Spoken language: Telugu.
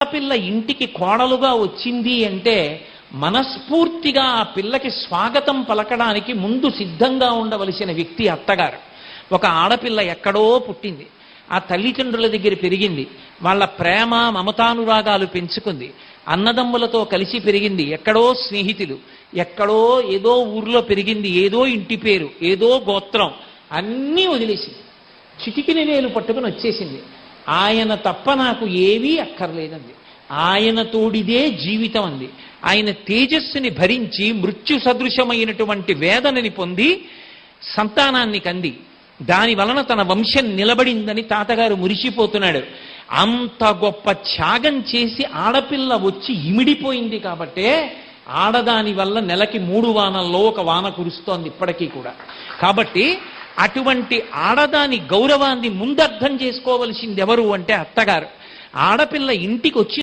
పిల్ల ఇంటికి కోడలుగా వచ్చింది అంటే మనస్ఫూర్తిగా ఆ పిల్లకి స్వాగతం పలకడానికి ముందు సిద్ధంగా ఉండవలసిన వ్యక్తి అత్తగారు. ఒక ఆడపిల్ల ఎక్కడో పుట్టింది, ఆ తల్లిదండ్రుల దగ్గర పెరిగింది, వాళ్ళ ప్రేమ మమతానురాగాలు పెంచుకుంది, అన్నదమ్ములతో కలిసి పెరిగింది, ఎక్కడో స్నేహితులు, ఎక్కడో ఏదో ఊర్లో పెరిగింది, ఏదో ఇంటి పేరు, ఏదో గోత్రం, అన్నీ వదిలేసింది. చిటికిన వేలు పట్టుకుని వచ్చేసింది. ఆయన తప్ప నాకు ఏవీ అక్కర్లేదండి, ఆయన తోడిదే జీవితం అంది. ఆయన తేజస్సుని భరించి మృత్యు సదృశమైనటువంటి వేదనని పొంది సంతానాన్ని కంది. దాని వలన తన వంశం నిలబడిందని తాతగారు మురిసిపోతున్నాడు. అంత గొప్ప త్యాగం చేసి ఆడపిల్ల వచ్చి ఇమిడిపోయింది కాబట్టే ఆడదాని వల్ల నెలకి 3 వానల్లో 1 వాన కురుస్తోంది ఇప్పటికీ కూడా. కాబట్టి అటువంటి ఆడదాని గౌరవాన్ని ముందర్థం చేసుకోవలసింది ఎవరు అంటే అత్తగారు. ఆడపిల్ల ఇంటికి వచ్చి